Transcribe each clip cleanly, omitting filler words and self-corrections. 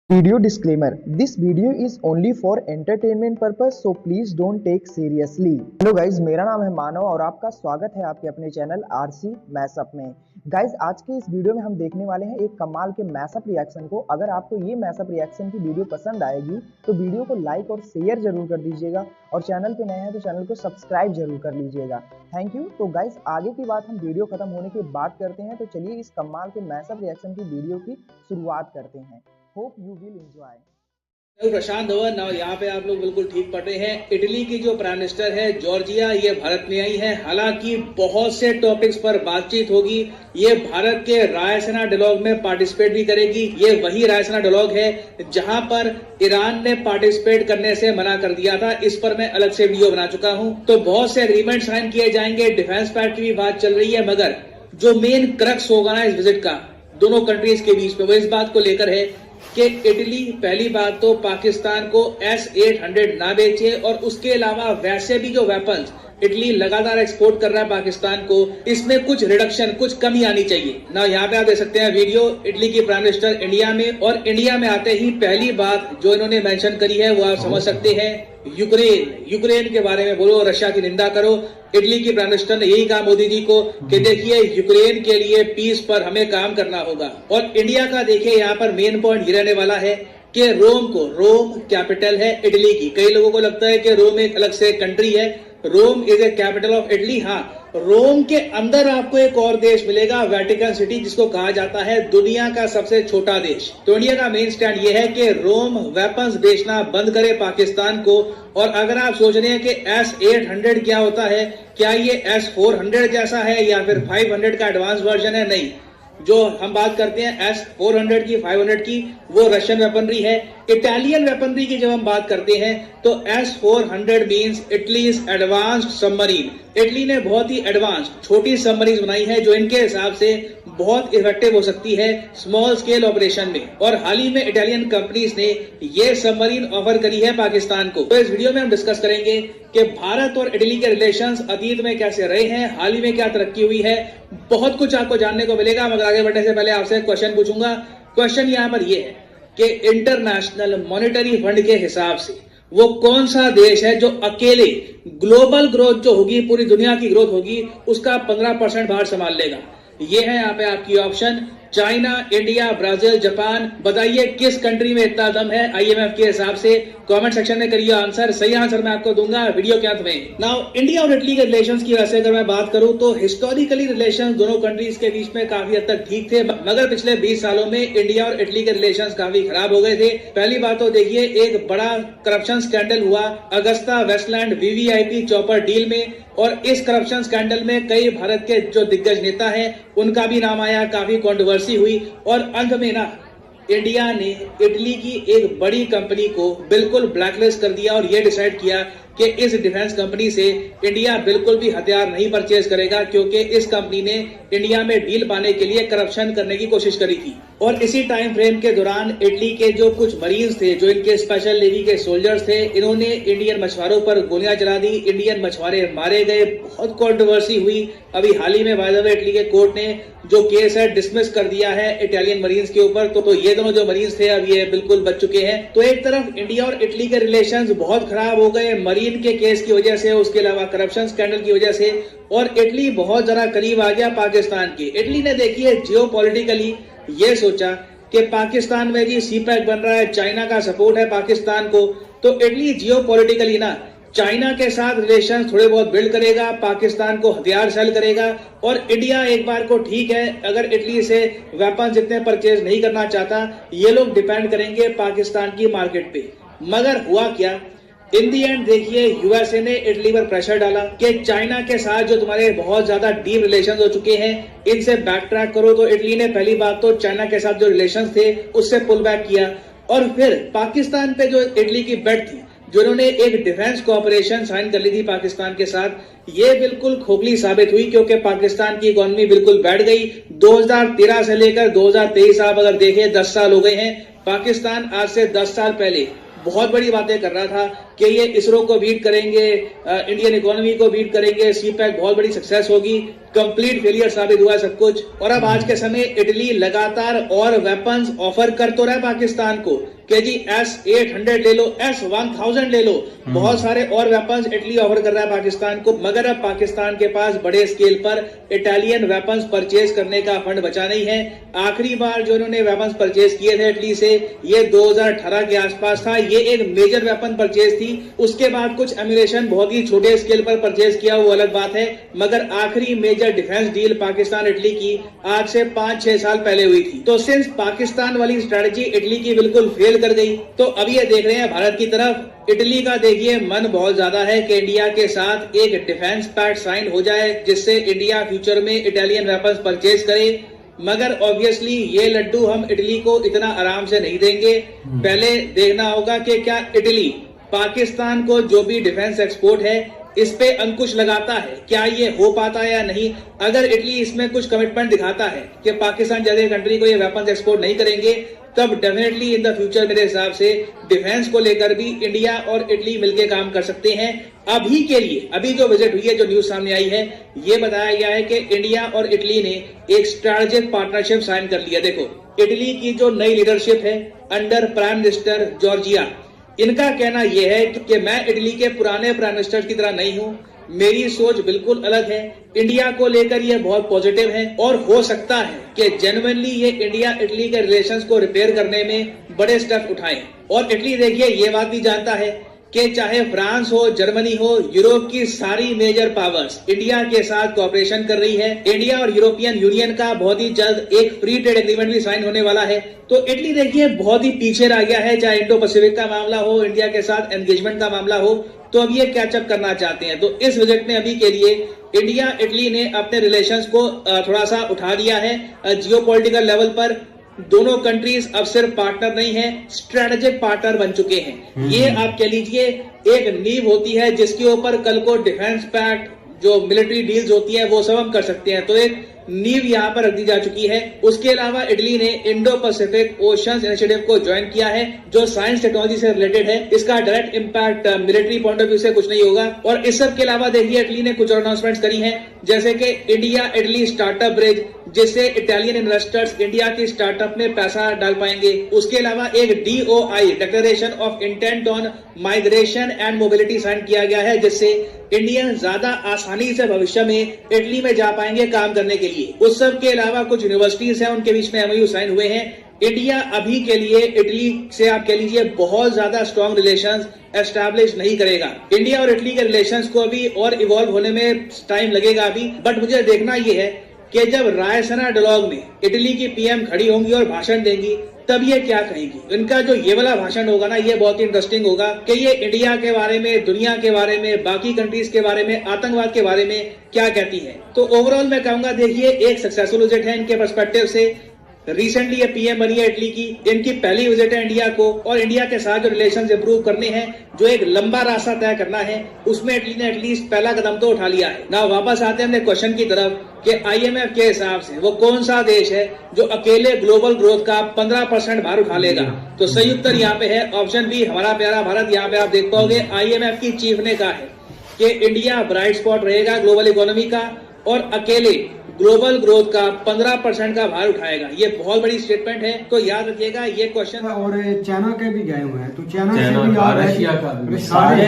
Video disclaimer: This video is only for entertainment purpose, so please don't take seriously. Hello guys, मेरा नाम है मानव और आपका स्वागत है आपके अपने चैनल आरसी मैशअप में। गाइज, आज के इस वीडियो में हम देखने वाले हैं एक कमाल के मैशअप रिएक्शन को। अगर आपको ये मैशअप रिएक्शन की वीडियो पसंद आएगी तो वीडियो को लाइक और शेयर जरूर कर दीजिएगा और चैनल पे नए हैं तो चैनल को सब्सक्राइब जरूर कर लीजिएगा। Thank you. तो गाइज, आगे की बात हम वीडियो खत्म होने के बाद करते हैं, तो चलिए इस कमाल के मैशअप रिएक्शन की वीडियो की शुरुआत करते हैं। Hope you will enjoy. Prashant Dhawan. और यहाँ पे आप लोग बिल्कुल ठीक पढ़ रहे हैं। इटली की जो प्राइम मिनिस्टर है जॉर्जिया, ये भारत में आई है। हालांकि बहुत से टॉपिक्स पर बातचीत होगी। ये भारत के रायसीना डायलॉग में पार्टिसिपेट भी करेगी। ये वही रायसीना डायलॉग है जहां पर ईरान ने पार्टिसिपेट करने से मना कर दिया था। इस पर मैं अलग से वीडियो बना चुका हूं। तो बहुत से एग्रीमेंट साइन किए जाएंगे, डिफेंस पैक्ट की भी बात चल रही है, मगर जो मेन क्रक्स होगा ना इस विजिट का दोनों कंट्रीज के बीच में, वो इस बात को लेकर है कि इटली पहली बात तो पाकिस्तान को S-800 ना बेचे, और उसके अलावा वैसे भी जो वेपन्स इटली लगातार एक्सपोर्ट कर रहा है पाकिस्तान को, इसमें कुछ रिडक्शन, कुछ कमी आनी चाहिए ना। यहाँ पे आप देख सकते हैं वीडियो, इटली की प्राइम मिनिस्टर इंडिया में, और इंडिया में आते ही पहली बात जो इन्होंने मेंशन करी है वो आप समझ सकते हैं, यूक्रेन के बारे में बोलो, रशिया की निंदा करो। इटली की प्राइम मिनिस्टर ने यही कहा मोदी जी को कि देखिए यूक्रेन के लिए पीस पर हमें काम करना होगा। और इंडिया का देखिए यहाँ पर मेन पॉइंट ये रहने वाला है कि रोम कैपिटल है इटली की। कई लोगों को लगता है कि रोम एक अलग से कंट्री है। Rome is a capital of Italy. हाँ, रोम के अंदर आपको एक और देश मिलेगा, वेटिकन सिटी, जिसको कहा जाता है दुनिया का सबसे छोटा देश। तो इंडिया का मेन स्टैंड यह है कि रोम वेपन्स बेचना बंद करे पाकिस्तान को। और अगर आप सोच रहे हैं कि S-800 क्या होता है, क्या ये S-400 जैसा है या फिर 500 का एडवांस वर्जन है, नहीं। जो हम बात करते हैं S-400 की, 500 की, वो रशियन वेपनरी है। इटालियन वेपनरी की जब हम बात करते हैं तो S-400 means Italy's advanced submarine. Italy ने बहुत ही एडवांस्ड छोटी सबमरीन बनाई है जो इनके हिसाब से बहुत इफेक्टिव हो सकती है स्मॉल स्केल ऑपरेशन में। और हाल ही में इटालियन कंपनीज ने ये सबमरीन ऑफर करी है पाकिस्तान को। तो इस वीडियो में हम डिस्कस करेंगे कि भारत और इटली के रिलेशंस अतीत में कैसे रहे हैं, हाल ही में क्या तरक्की हुई है। बहुत कुछ आपको जानने को मिलेगा, मगर आगे बढ़ने से पहले आपसे क्वेश्चन पूछूंगा। क्वेश्चन यहाँ पर यह है कि इंटरनेशनल मॉनेटरी फंड के हिसाब से वो कौन सा देश है जो अकेले ग्लोबल ग्रोथ जो होगी, पूरी दुनिया की ग्रोथ होगी, उसका 15% भार संभाल लेगा। ये है यहाँ पे आपकी option, China, India, Brazil, Japan. बताइए किस कंट्री में इतना दम है IMF के हिसाब से। कमेंट सेक्शन में करिए आंसर। सही आंसर मैं आपको दूंगा वीडियो के अंत में। नाउ इंडिया और इटली के रिलेशंस की वैसे अगर मैं बात करूं तो हिस्टोरिकली रिलेशंस दोनों कंट्रीज के बीच में काफी हद तक ठीक थे, मगर पिछले 20 सालों में इंडिया और इटली के रिलेशंस काफी खराब हो गए थे। पहली बात तो देखिए, एक बड़ा करप्शन स्कैंडल हुआ Agusta Westland VVIP chopper deal में, और इस करप्शन स्कैंडल में कई भारत के जो दिग्गज नेता हैं उनका भी नाम आया, काफी कंट्रोवर्सी हुई, और अंत में ना इंडिया ने इटली की एक बड़ी कंपनी को बिल्कुल ब्लैकलिस्ट कर दिया और ये डिसाइड किया कि इस डिफेंस कंपनी से इंडिया बिल्कुल भी हथियार नहीं परचेज करेगा, क्योंकि इस कंपनी ने इंडिया में डील पाने के लिए करप्शन करने की कोशिश करी थी। और इसी टाइम फ्रेम के दौरान इटली के जो कुछ मरीन्स थे, जो इनके स्पेशल नेवी के सोल्जर्स थे, इन्होंने इंडियन मछुआरों पर गोलियां चला दी, इंडियन मछुआरे मारे गए, बहुत कंट्रोवर्सी हुई। अभी हाल ही में बाय द वे इटली के कोर्ट ने जो केस है डिसमिस कर दिया है इटालियन मरीन्स के ऊपर। तो ये दोनों जो मरीन्स थे अब ये बिल्कुल बच चुके हैं। तो एक तरफ इंडिया और इटली के रिलेशंस बहुत खराब हो गए मरीन के केस की वजह से, उसके अलावा करप्शन स्कैंडल की वजह से, और इटली बहुत ज्यादा करीब आ गया पाकिस्तान के। इटली ने देखिए जियोपॉलिटिकली ये सोचा कि पाकिस्तान में जी CPEC बन रहा है, चाइना का सपोर्ट है पाकिस्तान को, तो इटली जियोपॉलिटिकली ना चाइना के साथ रिलेशन थोड़े बहुत बिल्ड करेगा, पाकिस्तान को हथियार सेल करेगा। और इंडिया एक बार को ठीक है, अगर इटली से वेपन जितने परचेज नहीं करना चाहता, ये लोग डिपेंड करेंगे पाकिस्तान की मार्केट पे। मगर हुआ क्या, इन दी एंड देखिए USA ने इटली पर प्रेशर डाला कि चाइना के साथ जो तुम्हारे बहुत ज्यादा डीप रिलेशंस हो चुके हैं, इनसे बैक ट्रैक करो। तो इटली ने पहली बात तो चाइना के साथ जो रिलेशंस थे उससे पुल बैक किया, और फिर पाकिस्तान पे जो इटली की बेट थी, जो इन्होंने एक डिफेंस कोऑपरेशन साइन कर ली थी पाकिस्तान के साथ, ये बिल्कुल खोखली साबित हुई, क्योंकि पाकिस्तान की इकोनॉमी बिल्कुल बैठ गई। 2013 से लेकर 2023 आप अगर देखें 10 साल हो गए हैं। पाकिस्तान आज से 10 साल पहले बहुत बड़ी बातें कर रहा था, कि ये इसरो को बीट करेंगे, इंडियन इकोनॉमी को बीट करेंगे, सीपैक बहुत बड़ी सक्सेस होगी। कंप्लीट फेलियर साबित हुआ सब कुछ। और अब आज के समय इटली लगातार और वेपन्स ऑफर कर तो रहा है पाकिस्तान को कि जी S-800 ले लो, S-1000 ले लो, बहुत सारे और वेपन्स इटली ऑफर कर रहा है पाकिस्तान को। मगर अब पाकिस्तान के पास बड़े स्केल पर इटालियन वेपन्स परचेज करने का फंड बचा नहीं है। आखिरी बार जो उन्होंने वेपन्स परचेज किए थे इटली से, ये 2018 के आसपास था। ये एक मेजर वेपन परचेज थी। उसके बाद कुछ एम्यूनेशन बहुत ही छोटे स्केल पर परचेज किया, वो अलग बात है। मगर आखिरी major defence deal Pakistan Italy की आज से 5-6 साल पहले हुई थी। तो सिंस पाकिस्तान वाली स्ट्रेटजी इटली की बिल्कुल फेल कर गई, तो अब ये देख रहे हैं भारत की तरफ। इटली का देखिए मन बहुत ज्यादा है कि इंडिया के साथ एक डिफेंस पैक्ट साइन हो जाए, जिससे इंडिया फ्यूचर में इटालियन वेपन्स परचेज करे। मगर ऑब्वियसली ये लड्डू हम इटली को इतना आराम से नहीं देंगे। पहले देखना होगा कि क्या इटली पाकिस्तान को जो भी डिफेंस एक्सपोर्ट है इस पे अंकुश लगाता है, क्या ये हो पाता है या नहीं। अगर इटली इसमें कुछ कमिटमेंट दिखाता है कि पाकिस्तान जैसे कंट्री को ये वेपन्स एक्सपोर्ट नहीं करेंगे, तब डेफिनेटली इन द फ्यूचर मेरे हिसाब से डिफेंस को लेकर भी इंडिया और इटली मिलकर काम कर सकते हैं। अभी के लिए अभी जो विजिट हुई है, जो न्यूज सामने आई है, ये बताया गया है कि इंडिया और इटली ने एक स्ट्रेटेजिक पार्टनरशिप साइन कर लिया। देखो, इटली की जो नई लीडरशिप है अंडर प्राइम मिनिस्टर जॉर्जिया, इनका कहना यह है कि मैं इटली के पुराने प्राइम मिनिस्टर की तरह नहीं हूं, मेरी सोच बिल्कुल अलग है। इंडिया को लेकर ये बहुत पॉजिटिव है और हो सकता है कि जेन्युइनली ये इंडिया इटली के रिलेशंस को रिपेयर करने में बड़े स्टेप उठाएं। और इटली देखिए ये बात भी जानता है कि चाहे फ्रांस हो, जर्मनी हो, यूरोप की सारी मेजर पावर्स इंडिया के साथ कोऑपरेशन कर रही है। इंडिया और यूरोपियन यूनियन का बहुत ही जल्द एक फ्री ट्रेड एग्रीमेंट भी साइन होने वाला है। तो इटली देखिए बहुत ही पीछे रह गया है, चाहे इंडो पैसिफिक का मामला हो, इंडिया के साथ एंगेजमेंट का मामला हो, तो अब ये कैचअप करना चाहते हैं। तो इस विजिट में अभी के लिए इंडिया इटली ने अपने रिलेशंस को थोड़ा सा उठा दिया है जियोपॉलिटिकल लेवल पर। दोनों कंट्रीज अब सिर्फ पार्टनर नहीं है, स्ट्रेटेजिक पार्टनर बन चुके हैं। ये आप कह लीजिए एक नींव होती है जिसके ऊपर कल को डिफेंस पैक्ट, जो मिलिट्री डील्स होती है, वो सब हम कर सकते हैं। तो एक नींव यहाँ पर रख दी जा चुकी है। उसके अलावा इटली ने इंडो पैसिफिक ओशंस इनिशिएटिव को ज्वाइन किया है, जो साइंस टेक्नोलॉजी से रिलेटेड है। इसका direct impact military point of view से कुछ नहीं होगा। और इस सब के अलावा देखिए इटली ने कुछ और अनाउंसमेंट्स करी हैं, जैसे कि इंडिया इटली स्टार्टअप ब्रिज, जिससे इटालियन इन्वेस्टर्स इंडिया की स्टार्टअप में पैसा डाल पाएंगे। उसके अलावा एक DOI declaration of intent on migration and mobility sign किया गया है, जिससे इंडियन ज्यादा आसानी से भविष्य में इटली में जा पाएंगे काम करने के लिए। उस सब के अलावा कुछ यूनिवर्सिटीज हैं, उनके बीच में MOU साइन हुए हैं। इंडिया अभी के लिए इटली से आप कह लीजिए बहुत ज्यादा स्ट्रॉन्ग रिलेशंस एस्टैब्लिश नहीं करेगा। इंडिया और इटली के रिलेशंस को अभी और इवॉल्व होने में टाइम लगेगा अभी। बट मुझे देखना यह है कि जब रायसीना डायलॉग में इटली की PM खड़ी होंगी और भाषण देंगी, तब ये क्या कहेंगी। इनका जो ये वाला भाषण होगा ना, ये बहुत ही इंटरेस्टिंग होगा कि ये इंडिया के बारे में, दुनिया के बारे में, बाकी कंट्रीज के बारे में, आतंकवाद के बारे में क्या कहती है। तो ओवरऑल मैं कहूंगा देखिए एक सक्सेसफुल विजिट है इनके पर्सपेक्टिव से। रिसेंटली ये PM बनी है इटली की, इनकी पहली विजिट है इंडिया को, और इंडिया के साथ जो रिलेशंस इंप्रूव करने हैं, जो एक लंबा रास्ता तय करना है, उसमें इटली ने एटलीस्ट पहला कदम तो उठा लिया है ना। वापस आते हैं अपने क्वेश्चन की तरफ कि IMF के हिसाब से वो कौन सा देश है जो अकेले ग्लोबल ग्रोथ का 15% भार उठा लेगा। तो सही उत्तर यहाँ पे है ऑप्शन बी, हमारा प्यारा भारत। यहाँ पे आप देख पाओगे IMF की चीफ ने कहा है कि इंडिया ब्राइट स्पॉट रहेगा ग्लोबल इकोनॉमी का और अकेले ग्लोबल ग्रोथ का 15% का भार उठाएगा। ये बहुत बड़ी स्टेटमेंट है, तो याद रखिएगा ये क्वेश्चन। और चाइना के भी गए हुए हैं, तो चाइना से भी रशिया का भी सारे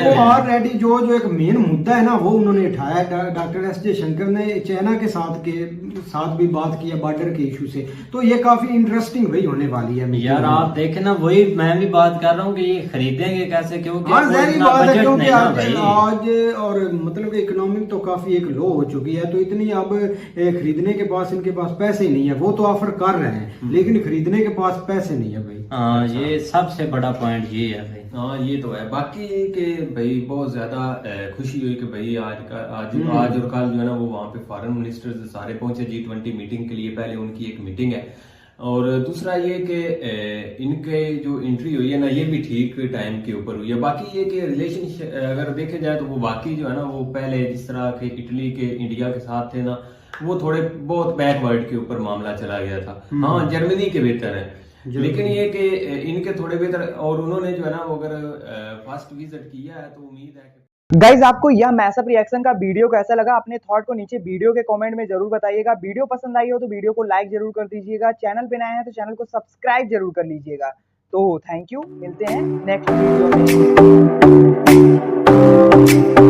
तो ऑलरेडी जो एक मेन मुद्दा है ना, वो उन्होंने उठाया। डॉक्टर S जयशंकर ने चाइना के साथ भी बात की है बॉर्डर के इशू से। तो ये काफी इंटरेस्टिंग भाई होने वाली है यार। आप देखे ना, वही मैं भी बात कर रहा हूँ कि ये खरीदेंगे कैसे, क्योंकि जहरी बात है, क्योंकि आज और मतलब इकोनॉमिक तो काफी एक लो हो चुकी है। तो इतनी अब खरीदने के पास इनके पास पैसे नहीं है। वो तो ऑफर कर रहे हैं, लेकिन खरीदने के पास पैसे नहीं है भाई। हाँ, ये सबसे बड़ा पॉइंट ये है भाई। हाँ, ये तो है। बाकी के भाई बहुत ज्यादा खुशी हुई कि भाई आज और कल जो है ना, वो वहाँ पे फॉरेन मिनिस्टर्स सारे पहुंचे G20 मीटिंग के लिए। पहले उनकी एक मीटिंग है, और दूसरा ये कि इनके जो एंट्री हुई है ना, ये भी ठीक टाइम के ऊपर हुई है। बाकी ये कि रिलेशनशिप अगर देखे जाए तो वो बाकी जो है ना, वो पहले जिस तरह के इटली के इंडिया के साथ थे ना, वो थोड़े बहुत बैकवर्ड के ऊपर मामला चला गया था। हाँ, जर्मनी के बेहतर है, लेकिन ये कि इनके थोड़े बेहतर, और उन्होंने जो है ना वो अगर फर्स्ट विजिट किया है तो उम्मीद है कि गाइज आपको यह मैशअप रिएक्शन का वीडियो कैसा लगा, अपने थॉट को नीचे वीडियो के कमेंट में जरूर बताइएगा। वीडियो पसंद आई हो तो वीडियो को लाइक जरूर कर दीजिएगा, चैनल पे नए हैं तो चैनल को सब्सक्राइब जरूर कर लीजिएगा। तो थैंक यू, मिलते हैं नेक्स्ट वीडियो में।